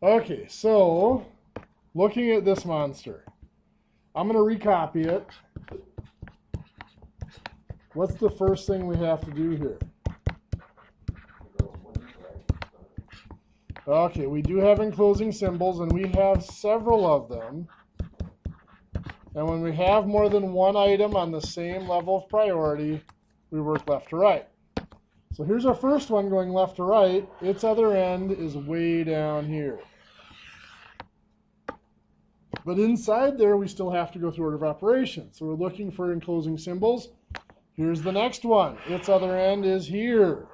Okay, so looking at this monster, I'm going to recopy it. What's the first thing we have to do here? Okay, we do have enclosing symbols, and we have several of them. And when we have more than one item on the same level of priority, we work left to right. So here's our first one going left to right. Its other end is way down here. But inside there, we still have to go through order of operations. So we're looking for enclosing symbols. Here's the next one. Its other end is here.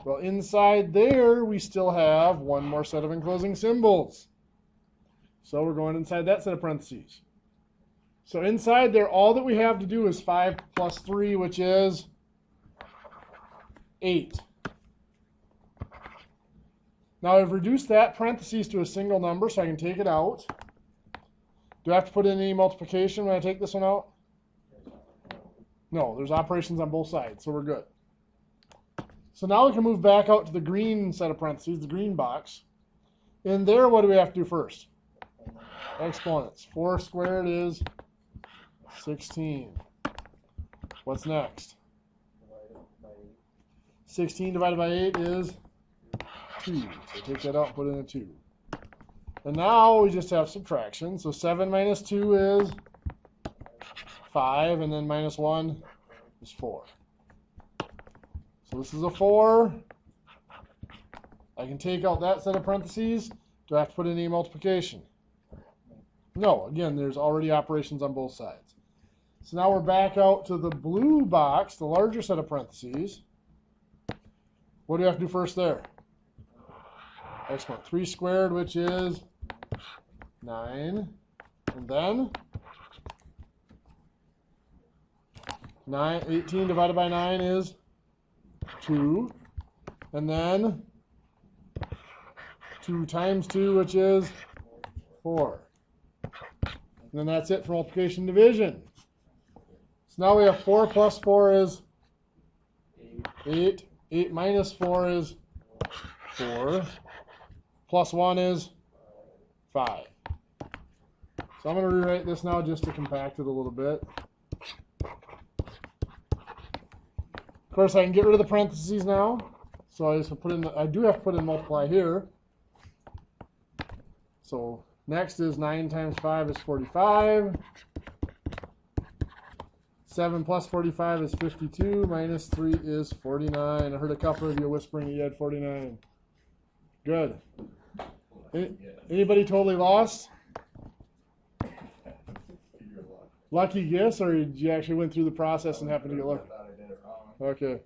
Well, inside there, we still have one more set of enclosing symbols. So we're going inside that set of parentheses. So inside there, all that we have to do is 5 plus 3, which is 8. Now I've reduced that parentheses to a single number, so I can take it out. Do I have to put in any multiplication when I take this one out? No, there's operations on both sides, so we're good. So now we can move back out to the green set of parentheses, the green box. In there, what do we have to do first? Exponents. 4 squared is 16. What's next? 16 divided by 8 is 2. So take that out and put in a 2. And now we just have subtraction. So 7 minus 2 is 5, and then minus 1 is 4. So this is a 4. I can take out that set of parentheses. Do I have to put in any multiplication? No. Again, there's already operations on both sides. So now we're back out to the blue box, the larger set of parentheses. What do we have to do first there? Excellent. 3 squared, which is 9. And then 18 divided by 9 is 2. And then 2 times 2, which is 4. And then that's it for multiplication and division. So now we have 4 plus 4 is 8. 8 minus 4 is 4. Plus 1 is 5. So I'm going to rewrite this now just to compact it a little bit. Of course, I can get rid of the parentheses now. So I just put in I do have to put in multiply here. So next is 9 times 5 is 45. 7 plus 45 is 52. Minus 3 is 49. I heard a couple of you whispering that you had 49. Good. Anybody totally lost? Lucky guess, or did you actually went through the process and happened to get lucky? Okay.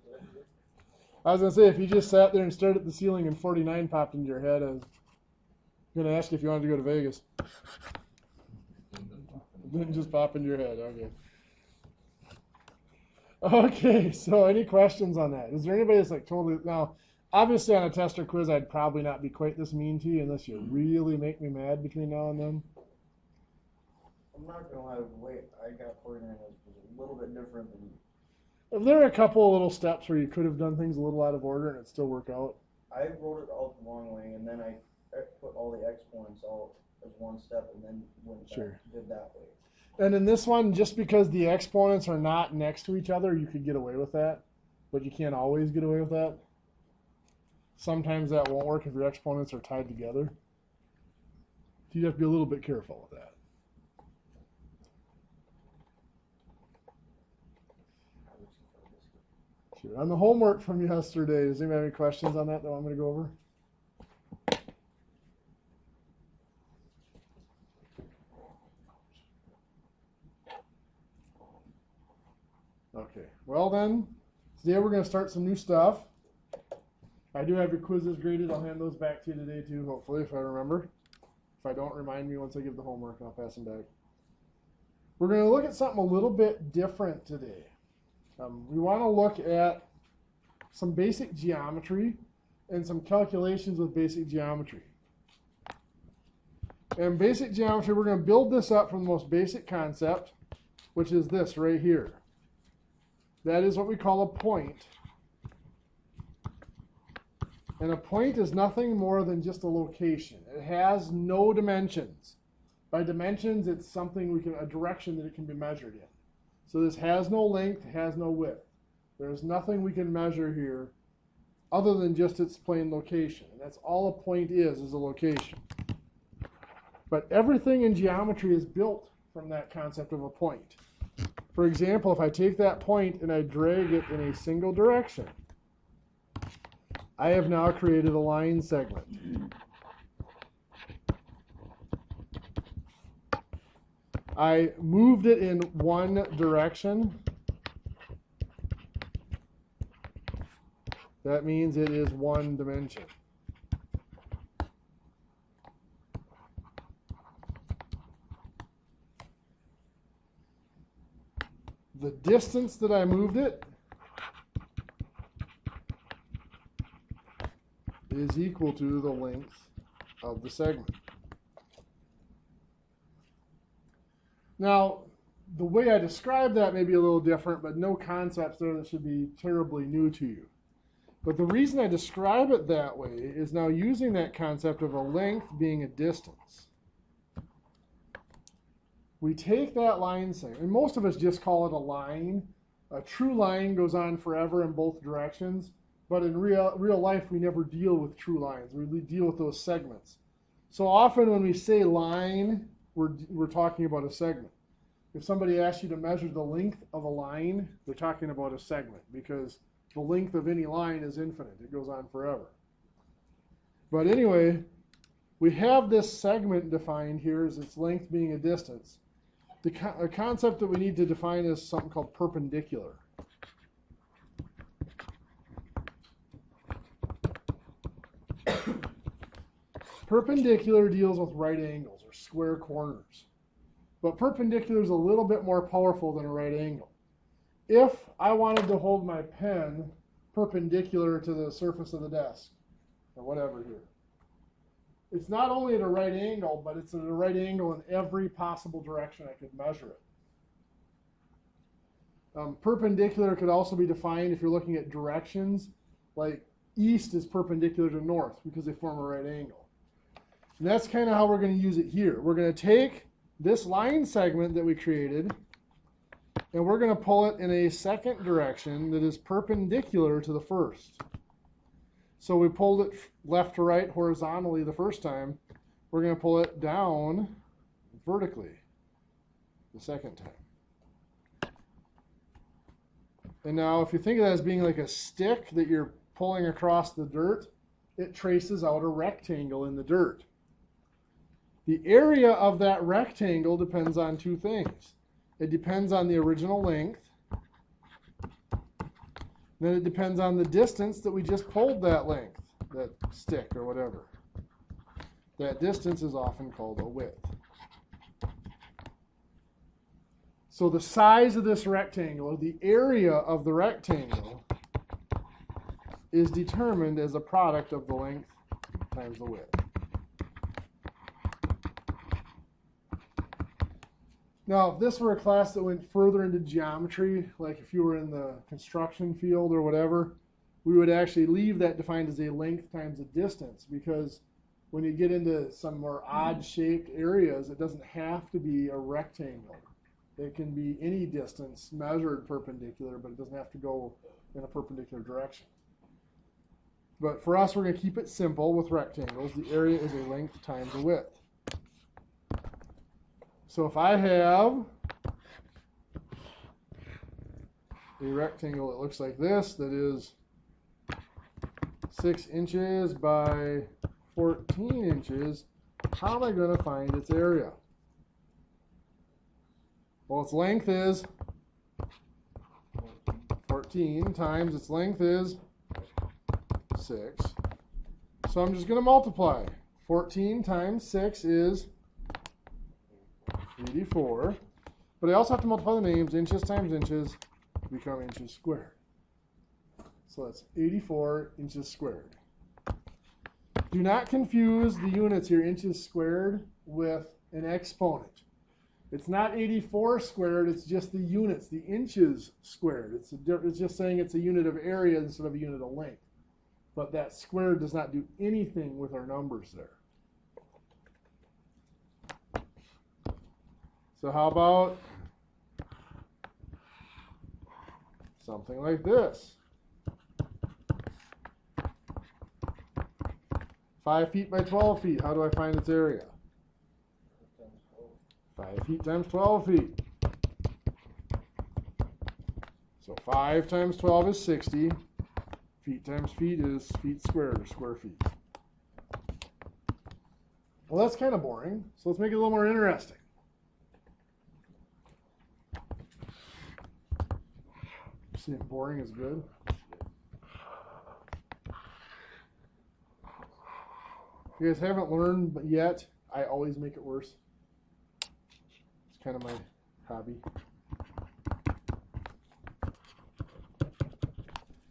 I was going to say, if you just sat there and stared at the ceiling and 49 popped into your head, I was going to ask you if you wanted to go to Vegas. It didn't just pop into your head. Okay. Okay, so any questions on that? Is there anybody that's like totally... Now, obviously on a test or quiz, I'd probably not be quite this mean to you unless you really make me mad between now and then. I'm not going to lie, the way I got 49 was a little bit different than... There are a couple of little steps where you could have done things a little out of order and it still work out. I wrote it out the wrong way, and then I put all the exponents out as one step, and then went back, did that way. And in this one, just because the exponents are not next to each other, you could get away with that. But you can't always get away with that. Sometimes that won't work if your exponents are tied together. You have to be a little bit careful with that. Sure. On the homework from yesterday, does anybody have any questions on that I'm going to go over? Okay, well then, today we're going to start some new stuff. I do have your quizzes graded. I'll hand those back to you today too, hopefully, if I remember. If I don't, remind me once I give the homework and I'll pass them back. We're going to look at something a little bit different today. We want to look at some basic geometry and some calculations with basic geometry. And basic geometry, we're going to build this up from the most basic concept, which is this right here. That is what we call a point. And a point is nothing more than just a location. It has no dimensions. By dimensions, it's something a direction that it can be measured in. So this has no length, has no width. There's nothing we can measure here other than just its plain location. And that's all a point is a location. But everything in geometry is built from that concept of a point. For example, if I take that point and I drag it in a single direction, I have now created a line segment. I moved it in one direction. That means it is one dimension. The distance that I moved it is equal to the length of the segment. Now, the way I describe that may be a little different, but no concepts there that should be terribly new to you. But the reason I describe it that way is now using that concept of a length being a distance. We take that line segment, and most of us just call it a line. A true line goes on forever in both directions, but in real life we never deal with true lines. We deal with those segments. So often when we say line, we're talking about a segment. If somebody asks you to measure the length of a line, they're talking about a segment, because the length of any line is infinite. It goes on forever. But anyway, we have this segment defined here as its length being a distance. A concept that we need to define is something called perpendicular. Perpendicular deals with right angles or square corners. But perpendicular is a little bit more powerful than a right angle. If I wanted to hold my pen perpendicular to the surface of the desk, or whatever here, it's not only at a right angle, but it's at a right angle in every possible direction I could measure it. Perpendicular could also be defined if you're looking at directions, like east is perpendicular to north because they form a right angle. And that's kind of how we're going to use it here. We're going to take this line segment that we created, and we're going to pull it in a second direction that is perpendicular to the first. So we pulled it left to right horizontally the first time. We're going to pull it down vertically the second time. And now if you think of that as being like a stick that you're pulling across the dirt, it traces out a rectangle in the dirt. The area of that rectangle depends on two things. It depends on the original length. Then it depends on the distance that we just pulled that length, that stick or whatever. That distance is often called a width. So the size of this rectangle, the area of the rectangle, is determined as a product of the length times the width. Now, if this were a class that went further into geometry, like if you were in the construction field or whatever, we would actually leave that defined as a length times a distance, because when you get into some more odd-shaped areas, it doesn't have to be a rectangle. It can be any distance measured perpendicular, but it doesn't have to go in a perpendicular direction. But for us, we're going to keep it simple with rectangles. The area is a length times a width. So if I have a rectangle that looks like this, that is 6 inches by 14 inches, how am I going to find its area? Well, its length is 14 times its length is 6. So I'm just going to multiply. 14 times 6 is 84. But I also have to multiply the names. Inches times inches become inches squared. So that's 84 inches squared. Do not confuse the units here, inches squared, with an exponent. It's not 84 squared, it's just the units, the inches squared. It's just saying it's a unit of area instead of a unit of length. but that square does not do anything with our numbers there. So how about something like this? 5 feet by 12 feet. How do I find its area? 5 feet times 12 feet. So 5 times 12 is 60. Feet times feet is feet squared, or square feet. Well, that's kind of boring, so let's make it a little more interesting. See if boring is good. If you guys haven't learned yet, I always make it worse. It's kind of my hobby.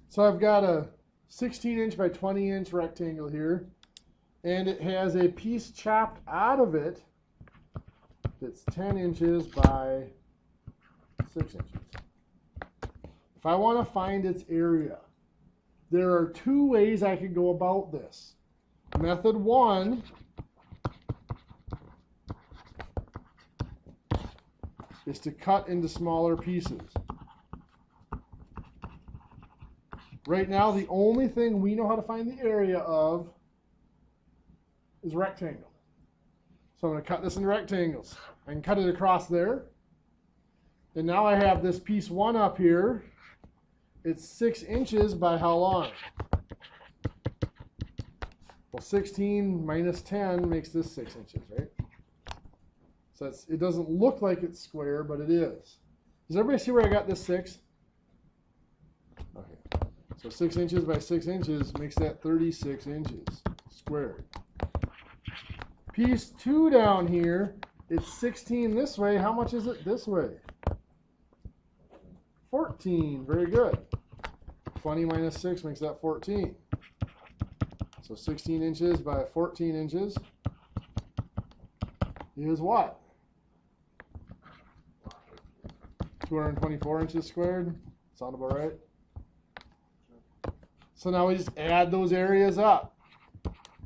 So I've got a 16-inch by 20-inch rectangle here, and it has a piece chopped out of it that's 10 inches by 6 inches. If I want to find its area, there are 2 ways I could go about this. Method 1 is to cut into smaller pieces. Right now, the only thing we know how to find the area of is rectangle. So I'm going to cut this into rectangles. I can cut it across there. And now I have this piece 1 up here. It's 6 inches by how long? Well, 16 minus 10 makes this 6 inches, right? So it doesn't look like it's square, but it is. Does everybody see where I got this 6? Okay. So 6 inches by 6 inches makes that 36 inches squared. Piece 2 down here, it's 16 this way. How much is it this way? 14. Very good. 20 minus 6 makes that 14. So 16 inches by 14 inches is what? 224 inches squared. Sound about right? So now we just add those areas up.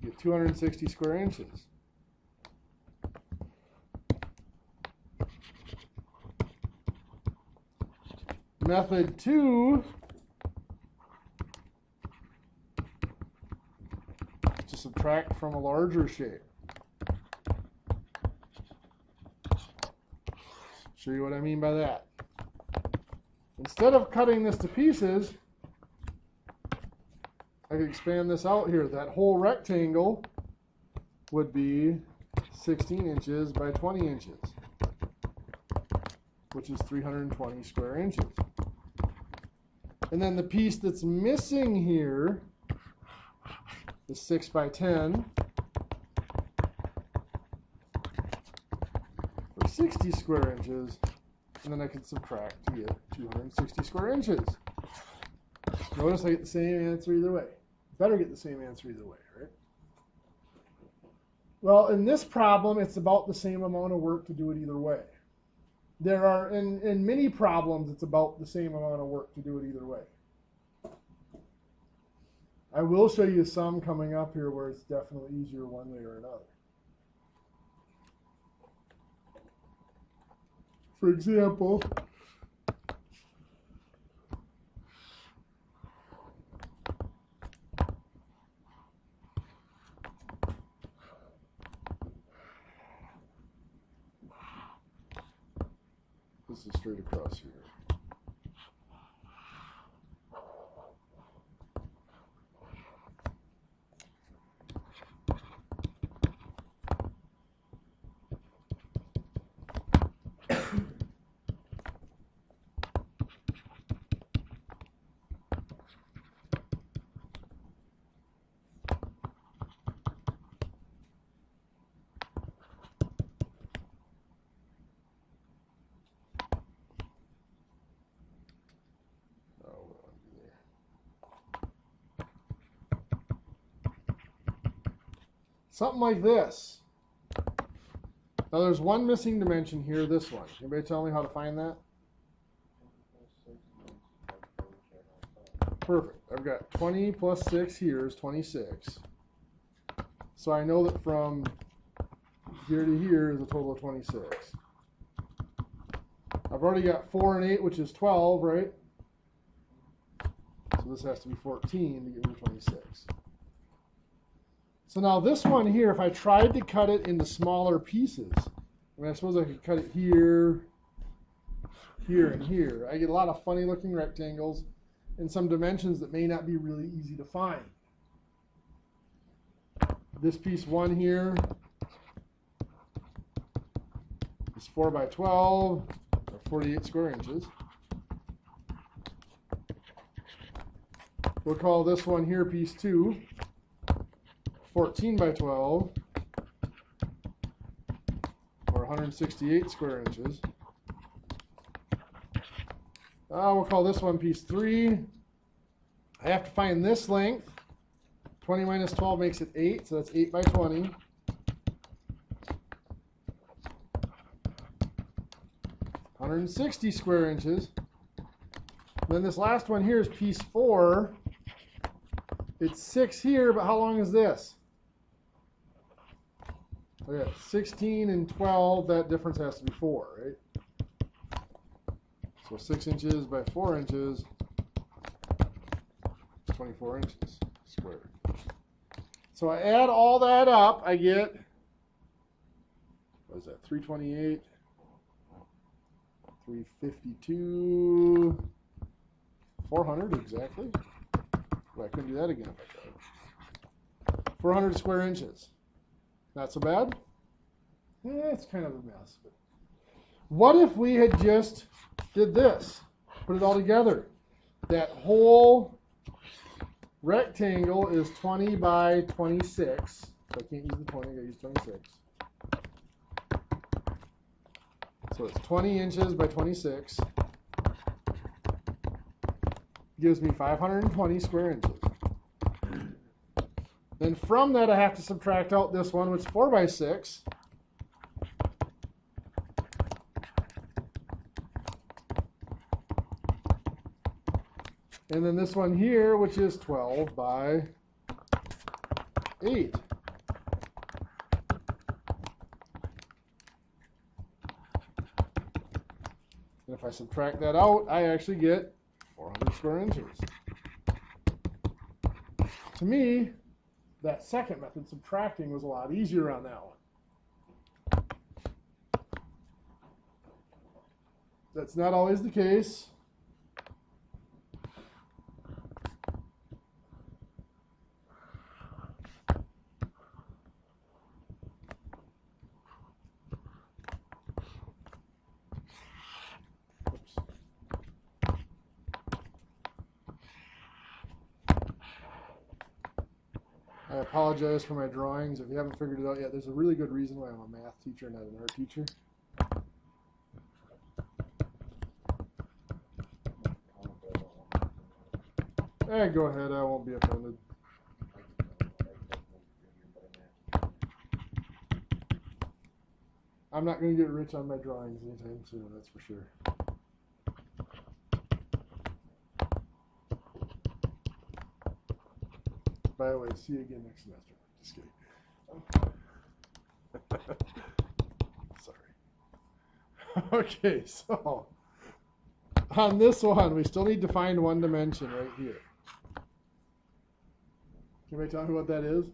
Get 260 square inches. Method 2 is to subtract from a larger shape. Show you what I mean by that. Instead of cutting this to pieces, I could expand this out here. That whole rectangle would be 16 inches by 20 inches, which is 320 square inches. And then the piece that's missing here is 6 by 10 for 60 square inches. And then I can subtract to get 260 square inches. Notice I get the same answer either way. Better get the same answer either way, right? Well, in this problem, it's about the same amount of work to do it either way. There are, in many problems, it's about the same amount of work to do it either way. I will show you some coming up here where it's definitely easier one way or another. For example, this is straight across here. Something like this. Now there's one missing dimension here, this one. Anybody tell me how to find that? Perfect. I've got 20 plus 6 here is 26. So I know that from here to here is a total of 26. I've already got 4 and 8, which is 12, right? So this has to be 14 to get me 26. So now this one here, if I tried to cut it into smaller pieces, I mean, I suppose I could cut it here, here, and here. I get a lot of funny looking rectangles and some dimensions that may not be really easy to find. This piece 1 here is 4 by 12, or 48 square inches. We'll call this one here piece 2, 14 by 12, or 168 square inches. We'll call this one piece 3. I have to find this length. 20 minus 12 makes it 8, so that's 8 by 20. $160 square inches. Then this last one here is piece 4. It's 6 here, but how long is this? Okay, 16 and 12, that difference has to be 4, right? So 6 inches by 4 inches, 24 inches squared. So I add all that up, I get, what is that, 328, 352, 400 exactly. Well, I couldn't do that again if I tried. 400 square inches. Not so bad? Yeah, it's kind of a mess. But what if we had just did this? Put it all together. That whole rectangle is 20 by 26. So I can't use the 20, I gotta use 26. So it's 20 inches by 26. Gives me 520 square inches. Then from that I have to subtract out this one, which is 4 by 6. And then this one here, which is 12 by 8. And if I subtract that out, I actually get 400 square inches. To me, that second method, subtracting, was a lot easier on that one. That's not always the case. I apologize for my drawings. If you haven't figured it out yet, there's a really good reason why I'm a math teacher, not an art teacher. Go ahead, I won't be offended. I'm not going to get rich on my drawings anytime soon, that's for sure. By the way, see you again next semester. Just kidding. Sorry. Okay, so on this one, we still need to find one dimension right here. Can anybody tell me what that is?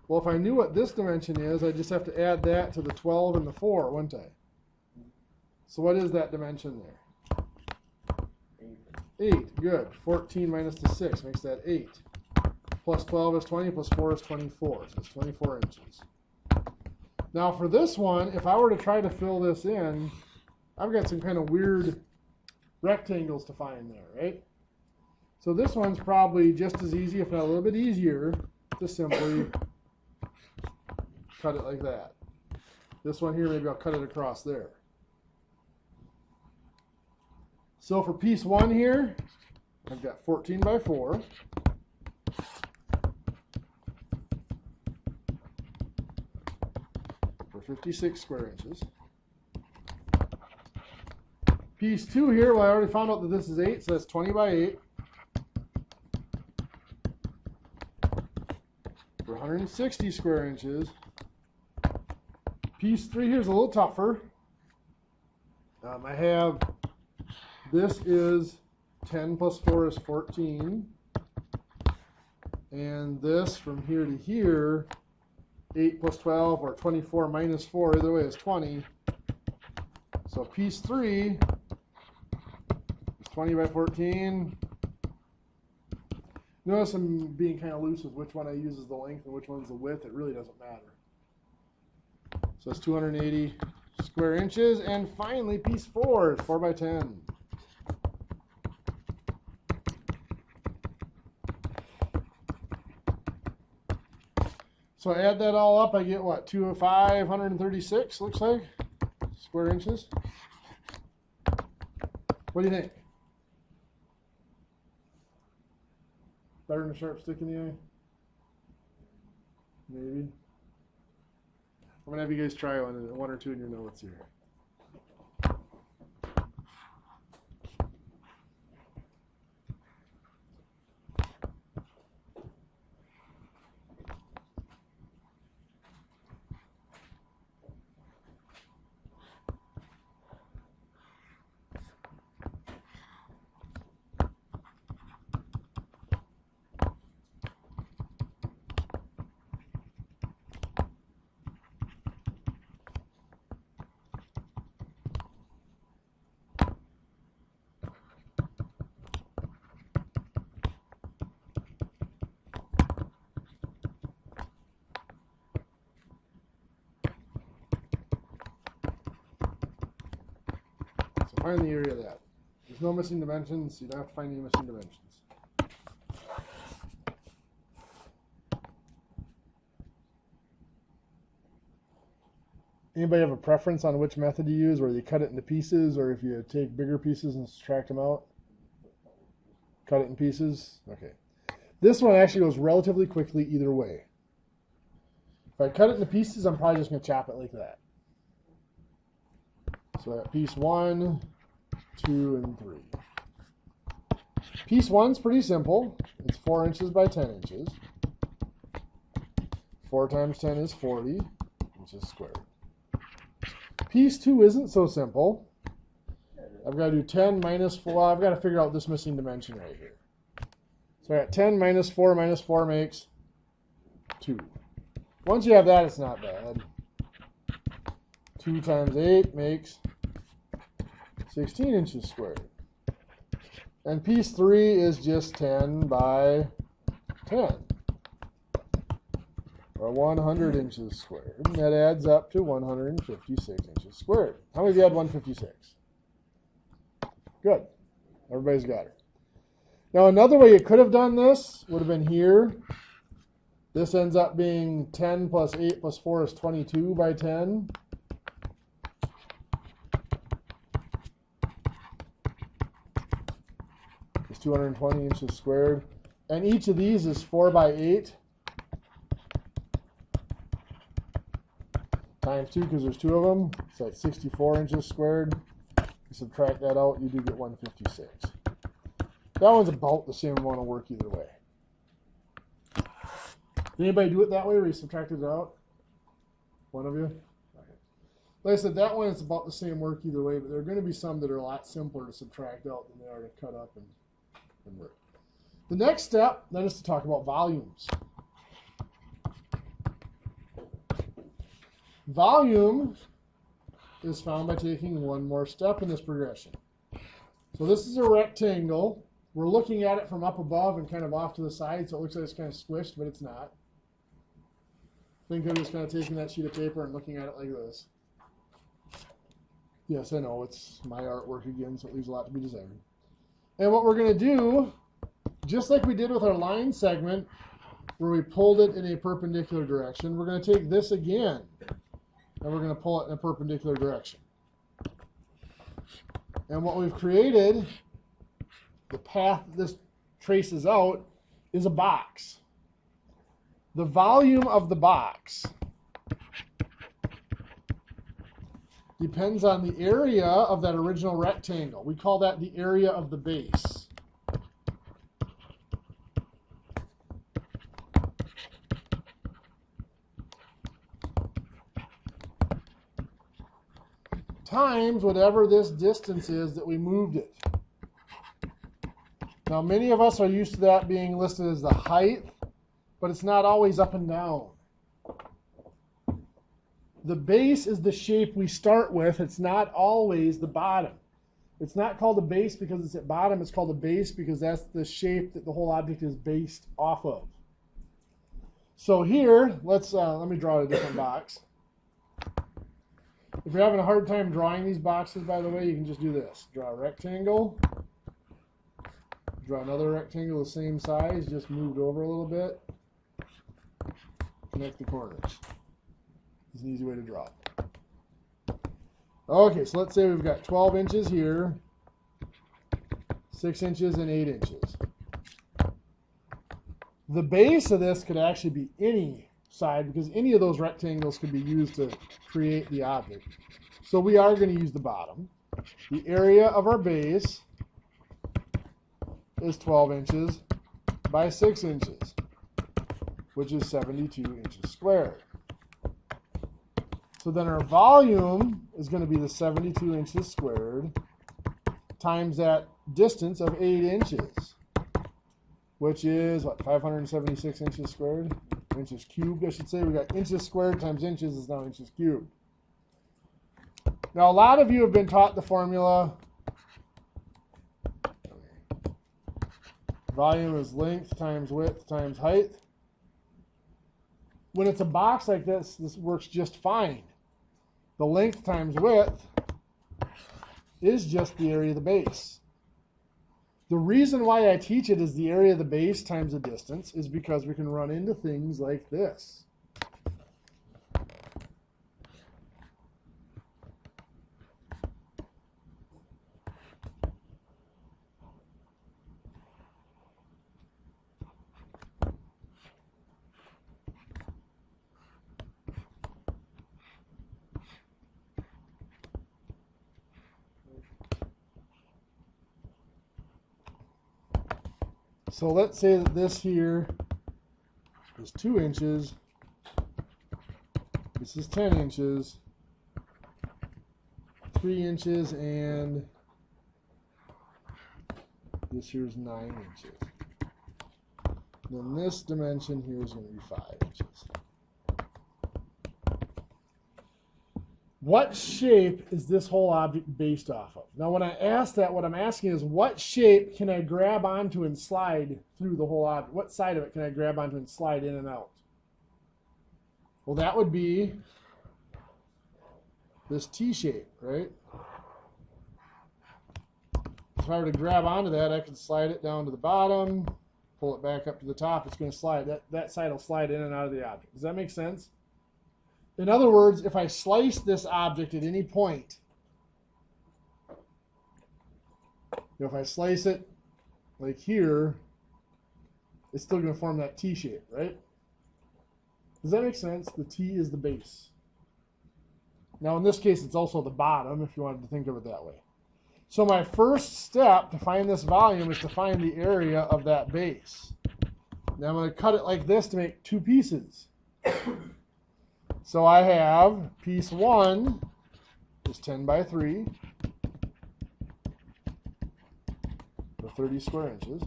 Well, if I knew what this dimension is, I just have to add that to the 12 and the 4, wouldn't I? So what is that dimension there? 8, good. 14 minus the 6 makes that 8. Plus 12 is 20, plus 4 is 24. So it's 24 inches. Now for this one, if I were to try to fill this in, I've got some kind of weird rectangles to find there, right? So this one's probably just as easy, if not a little bit easier, to simply cut it like that. This one here, maybe I'll cut it across there. So for piece 1 here, I've got 14 by 4. For 56 square inches. Piece 2 here, well, I already found out that this is 8, so that's 20 by 8. For 160 square inches. Piece 3 here is a little tougher. I have, this is 10 plus 4 is 14. And this from here to here, 8 plus 12 or 24 minus 4, either way is 20. So piece 3 is 20 by 14. Notice I'm being kind of loose with which one I use as the length and which one's the width. It really doesn't matter. So it's 280 square inches. And finally, piece 4 is 4 by 10. So I add that all up, I get what, 536, looks like, square inches. What do you think? Better than a sharp stick in the eye? Maybe. I'm going to have you guys try one or two in your notes here. Find the area of that. There's no missing dimensions, so you don't have to find any missing dimensions. Anybody have a preference on which method you use, whether you cut it into pieces or if you take bigger pieces and subtract them out? Cut it in pieces? Okay. This one actually goes relatively quickly either way. If I cut it into pieces, I'm probably just going to chop it like that. So that piece 1, 2, and 3. Piece 1's pretty simple. It's 4 inches by 10 inches. 4 times 10 is 40 inches squared. Piece 2 isn't so simple. I've got to do 10 minus 4. I've got to figure out this missing dimension right here. So I got 10 minus 4 makes 2. Once you have that, it's not bad. 2 times 8 makes 16 inches squared. And piece 3 is just 10 by 10. Or 100 inches squared. And that adds up to 156 inches squared. How many of you had 156? Good. Everybody's got it. Now another way you could have done this would have been here. This ends up being 10 plus 8 plus 4 is 22 by 10. It's 220 inches squared. And each of these is 4 by 8. Times 2 because there's 2 of them. So that's 64 inches squared. You subtract that out, you do get 156. That one's about the same amount of work either way. Did anybody do it that way where you subtracted it out? One of you? Okay. Like I said, that one is about the same work either way, but there are going to be some that are a lot simpler to subtract out than they are to cut up and work. The next step then is to talk about volumes. Volume is found by taking one more step in this progression. So this is a rectangle. We're looking at it from up above and kind of off to the side, so it looks like it's kind of squished, but it's not. Think of it as kind of taking that sheet of paper and looking at it like this. Yes, I know, it's my artwork again, so it leaves a lot to be desired. And what we're going to do, just like we did with our line segment, where we pulled it in a perpendicular direction, we're going to take this again, and we're going to pull it in a perpendicular direction. And what we've created, the path this traces out, is a box. The volume of the box depends on the area of that original rectangle. We call that the area of the base. Times whatever this distance is that we moved it. Now, many of us are used to that being listed as the height, but it's not always up and down. The base is the shape we start with. It's not always the bottom. It's not called a base because it's at bottom. It's called a base because that's the shape that the whole object is based off of. So here, let me draw a different box. If you're having a hard time drawing these boxes, by the way, you can just do this. Draw a rectangle. Draw another rectangle the same size, just moved over a little bit. Connect the corners. It's an easy way to draw it. Okay, so let's say we've got 12 inches here, 6 inches, and 8 inches. The base of this could actually be any side because any of those rectangles could be used to create the object. So we are going to use the bottom. The area of our base is 12 inches by 6 inches, which is 72 inches squared. So then our volume is going to be the 72 inches squared times that distance of 8 inches, which is, what, 576 inches squared? Inches cubed, I should say. We got inches squared times inches is now inches cubed. Now, a lot of you have been taught the formula. Volume is length times width times height. When it's a box like this, this works just fine. The length times width is just the area of the base. The reason why I teach it as the area of the base times the distance is because we can run into things like this. So let's say that this here is 2 inches, this is 10 inches, 3 inches, and this here is 9 inches. Then this dimension here is going to be 5 inches. What shape is this whole object based off of? Now, when I ask that, what I'm asking is, what shape can I grab onto and slide through the whole object? What side of it can I grab onto and slide in and out? Well, that would be this T shape, right? If I were to grab onto that, I could slide it down to the bottom, pull it back up to the top. It's going to slide. That side will slide in and out of the object. Does that make sense? In other words, if I slice this object at any point, if I slice it like here, it's still going to form that T shape, right? Does that make sense? The T is the base. Now, in this case, it's also the bottom, if you wanted to think of it that way. So my first step to find this volume is to find the area of that base. Now I'm going to cut it like this to make two pieces. So I have piece 1 is 10 by 3, or 30 square inches.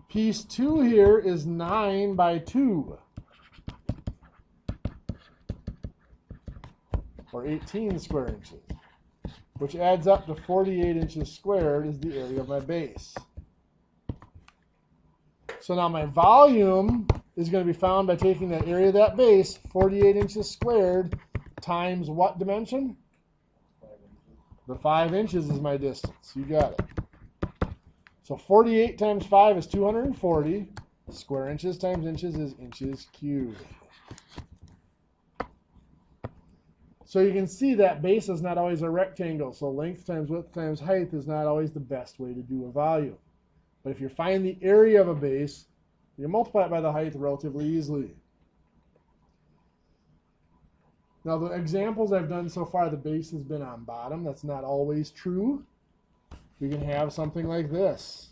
Piece 2 here is 9 by 2, or 18 square inches, which adds up to 48 inches squared is the area of my base. So now my volume is going to be found by taking that area of that base, 48 inches squared, times what dimension? 5 inches. The 5 inches is my distance. You got it. So 48 times 5 is 240. Square inches times inches is inches cubed. So you can see that base is not always a rectangle. So length times width times height is not always the best way to do a volume. But if you find the area of a base, you multiply it by the height relatively easily. Now the examples I've done so far, the base has been on bottom. That's not always true. We can have something like this.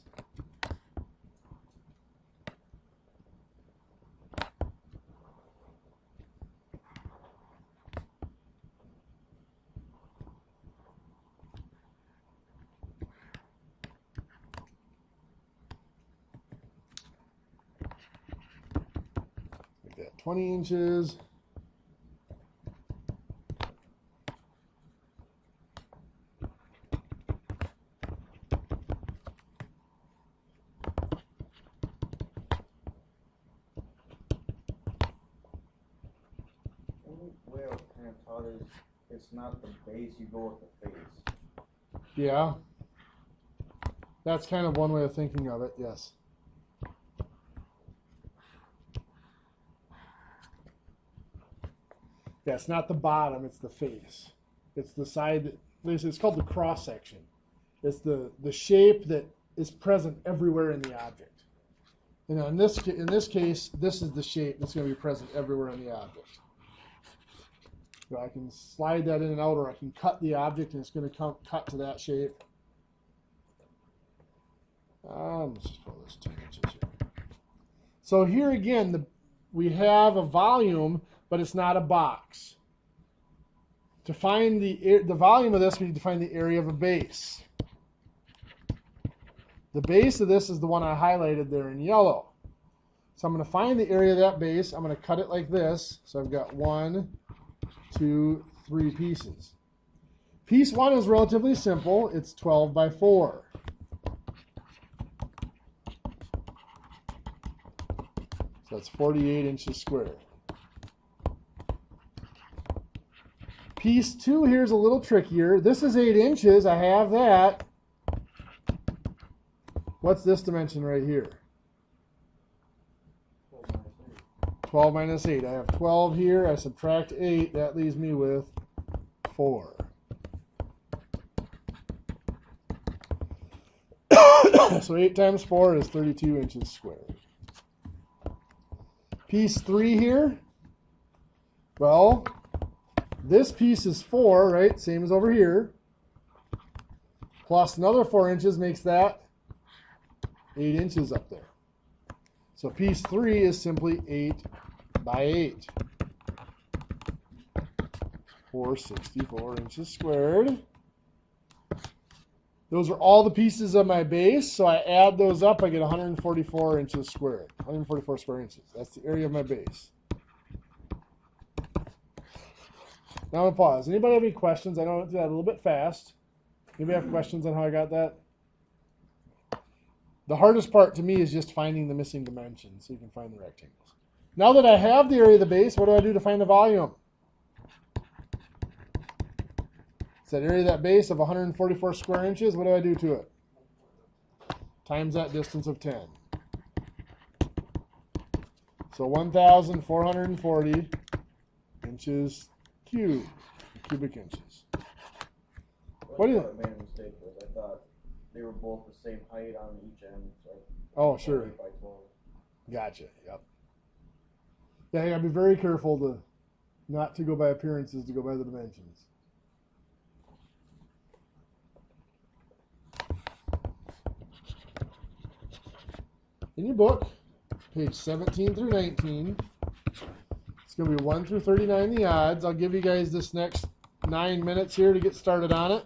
Like that, 20 inches. Way I was kind of taught is it's not the base, you go with the face. Yeah. That's kind of one way of thinking of it, yes. Yeah, it's not the bottom, it's the face. It's the side that, it's called the cross section. It's the shape that is present everywhere in the object. And in this case, this is the shape that's going to be present everywhere in the object. So I can slide that in and out, or I can cut the object and it's going to cut to that shape. Let's just pull this 2 inches here. So here again, we have a volume, but it's not a box. To find the volume of this, we need to find the area of a base. The base of this is the one I highlighted there in yellow. So I'm going to find the area of that base. I'm going to cut it like this. So I've got 1, 2, 3 pieces. Piece 1 is relatively simple. It's 12 by 4. So that's 48 inches squared. Piece 2 here is a little trickier. This is 8 inches. I have that. What's this dimension right here? 12 minus 8. I have 12 here. I subtract 8. That leaves me with 4. So 8 times 4 is 32 inches squared. Piece 3 here. Well, this piece is 4, right? Same as over here. Plus another 4 inches makes that 8 inches up there. So piece 3 is simply 8 by 8. Or 64 inches squared. Those are all the pieces of my base, so I add those up, I get 144 inches squared. 144 square inches. That's the area of my base. Now I'm going to pause. Anybody have any questions? I know I went through that a little bit fast. Anybody have questions on how I got that? The hardest part to me is just finding the missing dimensions so you can find the rectangles. Now that I have the area of the base, what do I do to find the volume? It's that area of that base of 144 square inches. What do I do to it? Times that distance of 10. So 1,440 inches cubed, cubic inches. What do you think? I made a mistake with. I thought they were both the same height on each end. So oh, sure. 8 by 12. Gotcha. Yep. Yeah, you gotta be very careful to not to go by appearances, to go by the dimensions. In your book, page 17 through 19, it's going to be 1 through 39, the odds. I'll give you guys this next 9 minutes here to get started on it.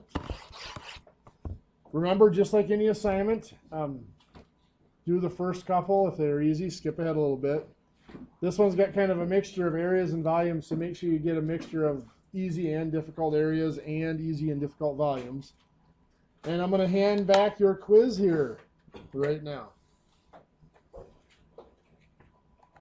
Remember, just like any assignment, do the first couple. If they're easy, skip ahead a little bit. This one's got kind of a mixture of areas and volumes, so make sure you get a mixture of easy and difficult areas and easy and difficult volumes. And I'm going to hand back your quiz here right now.